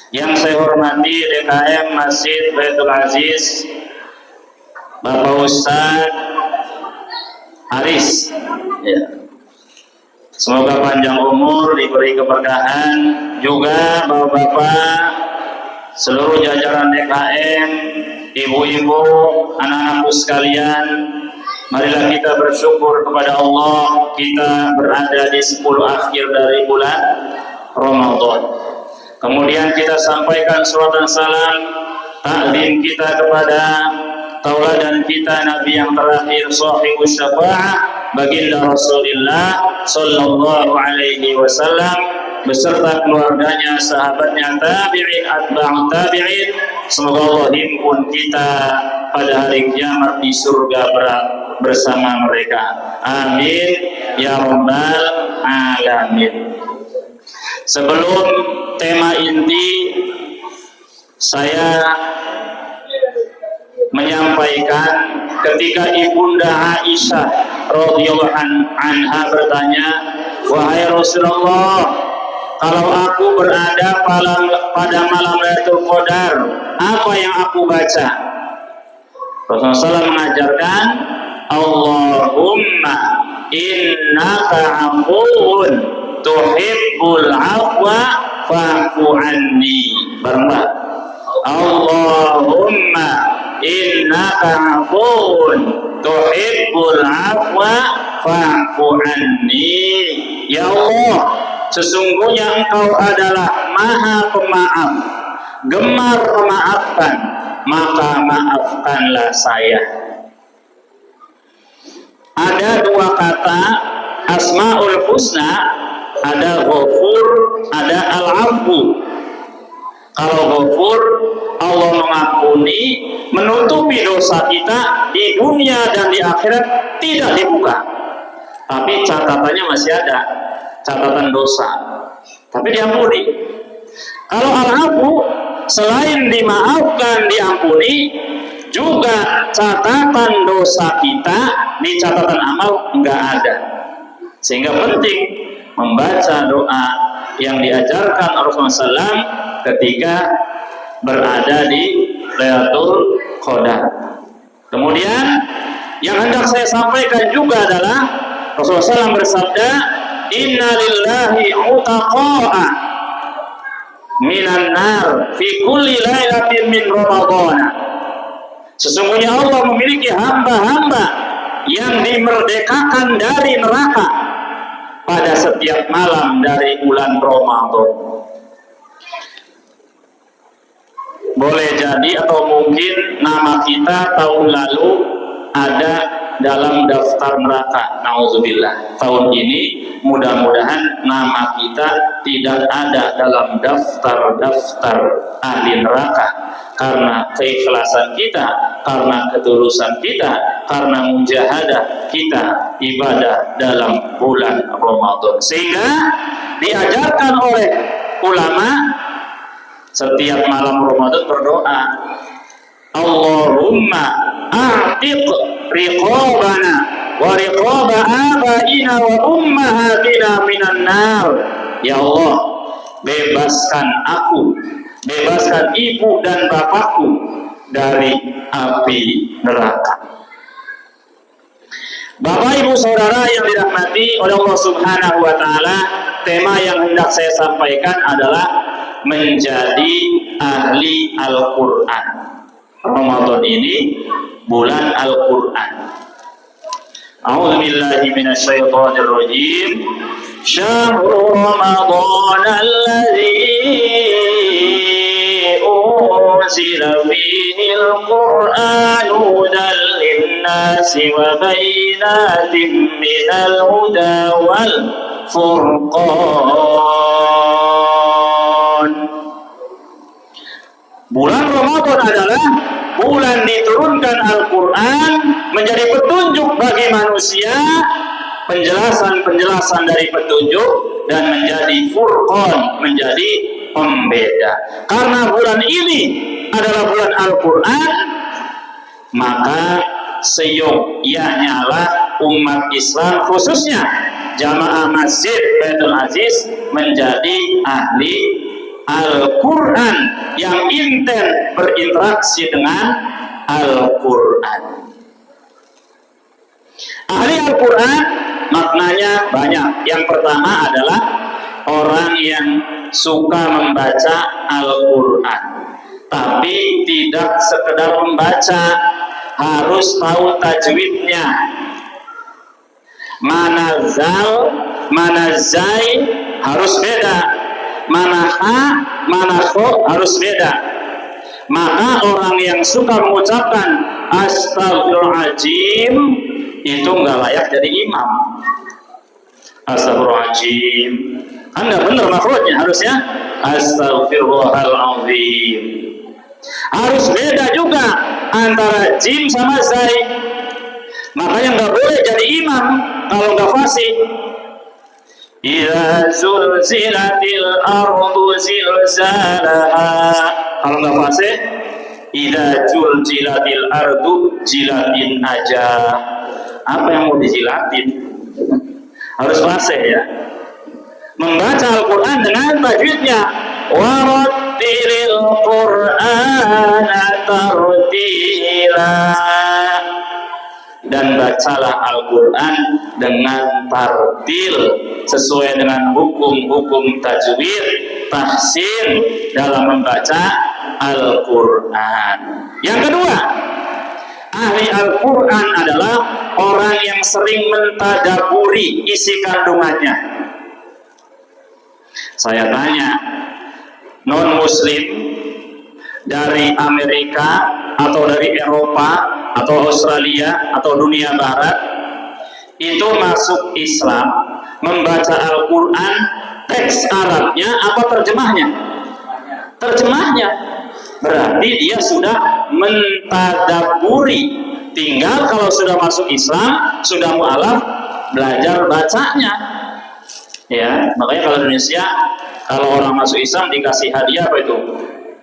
Yang saya hormati DKM Masjid Baitul Aziz, Bapak Ustadz Aris, ya. Semoga panjang umur, diberi keberkahan. Juga bapak-bapak, seluruh jajaran DKM, ibu-ibu, anak-anakku sekalian, marilah kita bersyukur kepada Allah, kita berada di 10 akhir dari bulan Ramadan. Kemudian kita sampaikan salawat dan salam taklim kita kepada tauladan kita Nabi yang terakhir, sahibus syafa'ah, baginda Rasulullah sallallahu alaihi wasallam beserta keluarganya, sahabatnya, tabi'in, atba'ut tabi'in. Semoga Allah himpun kita pada hari kiamat di surga bersama mereka. Amin ya rabbal alamin. Sebelum tema inti, saya menyampaikan ketika Ibunda Aisyah radhiyallahu anha bertanya, wahai Rasulullah, kalau aku berada pada malam Lailatul Qadar, apa yang aku baca? Rasulullah SAW mengajarkan, Allahumma innaka afuun tuhibbul afwa fa'fu anni. Bareng-bareng. Allahumma innaka afuun tuhibbul afwa fa'fu anni. Ya Allah, sesungguhnya Engkau adalah Maha Pemaaf, gemar memaafkan, maka maafkanlah saya. Ada dua kata Asmaul Husna, ada Ghafur, ada Al-Afu. Kalau Ghafur, Allah mengampuni, menutupi dosa kita di dunia dan di akhirat, tidak dibuka. Tapi catatannya masih ada, catatan dosa, tapi diampuni. Kalau Al-Afu, selain dimaafkan, diampuni, juga catatan dosa kita di catatan amal nggak ada. Sehingga penting membaca doa yang diajarkan Rasulullah SAW ketika berada di Lailatul Qadar. Kemudian yang hendak saya sampaikan juga adalah Rasulullah SAW bersabda, Inna lillahi utaqa'a minan nar fi kulli lailatin min Ramadhan. Sesungguhnya Allah memiliki hamba-hamba yang dimerdekakan dari neraka pada setiap malam dari bulan Ramadan. Boleh jadi atau mungkin nama kita tahun lalu ada dalam daftar neraka. Nauzubillah. Tahun ini mudah-mudahan nama kita tidak ada dalam daftar ahli neraka. Karena keikhlasan kita, karena ketulusan kita, karena mujahadah kita ibadah dalam bulan Ramadan. Sehingga diajarkan oleh ulama setiap malam Ramadan berdoa, Allahumma a'tiq riqabana wa riqaba abaina wa ummahatina minan nar. Ya Allah, bebaskan aku, bebaskan ibu dan bapakku dari api neraka. Bapak ibu saudara yang dirahmati oleh Allah Subhanahu wa taala, tema yang hendak saya sampaikan adalah menjadi ahli Al-Qur'an. Ramadan ini bulan Al-Qur'an. A'udzu billahi minasyaitonir rajim. Syahrul Ramadan alladzi unzila fihi al-Qur'an hudan lin-nasi wa bayyinatin minal huda wal furqan. Bulan Ramadan adalah bulan diturunkan Al-Quran, menjadi petunjuk bagi manusia, penjelasan-penjelasan dari petunjuk, dan menjadi furqan, menjadi pembeda. Karena bulan ini adalah bulan Al-Quran, maka seyogyanya lah umat Islam, khususnya jamaah Masjid Baitul Aziz, menjadi ahli Al-Quran, yang intent berinteraksi dengan Al-Quran. Ahli Al-Quran maknanya banyak. Yang pertama adalah orang yang suka membaca Al-Quran, tapi tidak sekedar membaca, harus tahu tajwidnya. Manazal, manazai harus beda, manaha, manakho harus beda. Maka orang yang suka mengucapkan Astaghfirullahaladzim itu nggak layak jadi imam. Astaghfirullahaladzim kan nggak benar makhrajnya, harusnya Astaghfirullahaladzim. Harus beda juga antara jim sama zai. Makanya nggak boleh jadi imam kalau nggak fasih. Idza zulzilatil ardu zilzalaha. Kalau nggak fasih, idza zulzilatil ardu jilatin aja. Apa yang mau dijilatin? Harus fasih ya. Membaca Al-Quran dengan tajwidnya. Warattilil Qur'ana tartila. Dan bacalah Al-Quran dengan tartil sesuai dengan hukum-hukum tajwid, tahsin dalam membaca Al-Quran. Yang kedua, ahli Al-Quran adalah orang yang sering mentadaburi isi kandungannya. Saya tanya, non-muslim dari Amerika atau dari Eropa atau Australia atau dunia barat itu masuk Islam, membaca Al-Quran, teks Arabnya apa terjemahnya? Terjemahnya. Berarti dia sudah mentadaburi. Tinggal kalau sudah masuk Islam, sudah mu'alaf, belajar bacanya. Ya, makanya kalau Indonesia, kalau orang masuk Islam dikasih hadiah apa itu?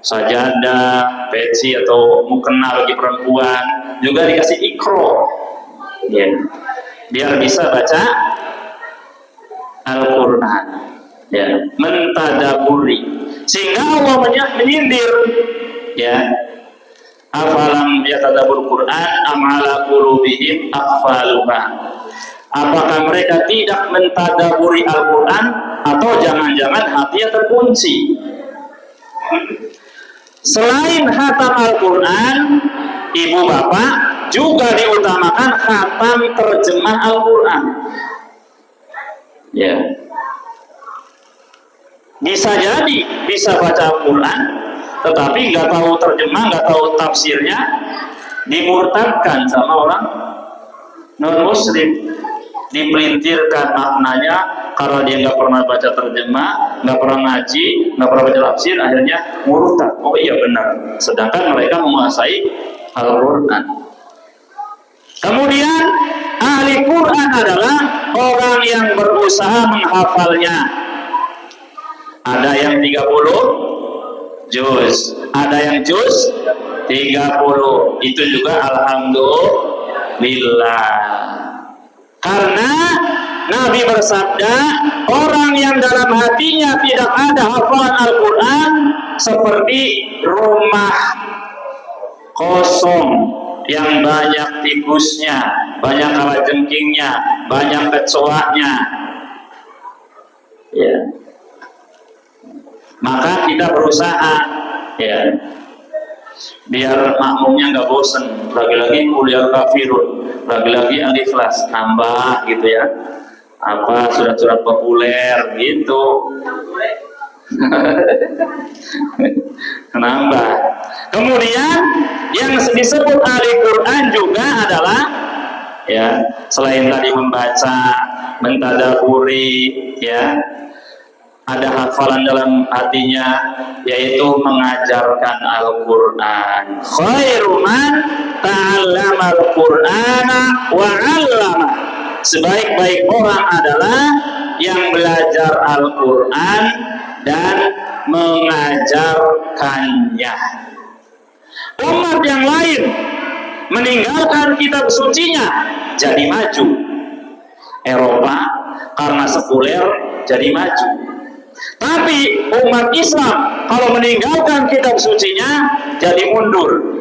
Sajadah, peci atau mukena bagi perempuan, juga dikasih ikro, ya, biar bisa baca Al-Quran, ya, mentadaburi, sehingga Allah menyindir, ya, afalam yatadabur Quran am ala qulubihim aqfaluha. Apakah mereka tidak mentadaburi Al-Quran atau jangan-jangan hatinya terkunci? Selain khatam Al-Quran, ibu bapak juga diutamakan khatam terjemah Al-Quran. Ya, bisa jadi bisa baca Al-Quran, tetapi nggak tahu terjemah, nggak tahu tafsirnya, dimurtadkan sama orang non-Muslim, dipelintirkan maknanya. Karena dia nggak pernah baca terjemah, nggak pernah ngaji, nggak pernah baca tafsir, akhirnya murtad. Oh iya benar. Sedangkan mereka menguasai Al-Quran. Kemudian ahli Quran adalah orang yang berusaha menghafalnya. Ada yang 30 juz, ada yang juz 30. Itu juga alhamdulillah. Karena Nabi bersabda, orang yang dalam hatinya tidak ada hafalan Al-Quran seperti rumah kosong yang banyak tikusnya, banyak kalajengkingnya, banyak kecoaknya. Ya. Maka kita berusaha, ya, biar makmumnya nggak bosen. Lagi-lagi kuliah kafirun, lagi-lagi Al-Ikhlas, nambah gitu ya. Apa surat-surat populer gitu. Nambah. Kemudian yang disebut ahli Quran juga adalah, ya, selain tadi membaca, mentadaburi, ya, ada hafalan dalam hatinya, yaitu mengajarkan Al-Quran. Khairu man ta'allama Al-Qur'ana wa 'allama. Sebaik-baik orang adalah yang belajar Al-Quran dan mengajarkannya. Umat yang lain meninggalkan kitab sucinya jadi maju. Eropa karena sekuler jadi maju. Tapi umat Islam kalau meninggalkan kitab sucinya jadi mundur.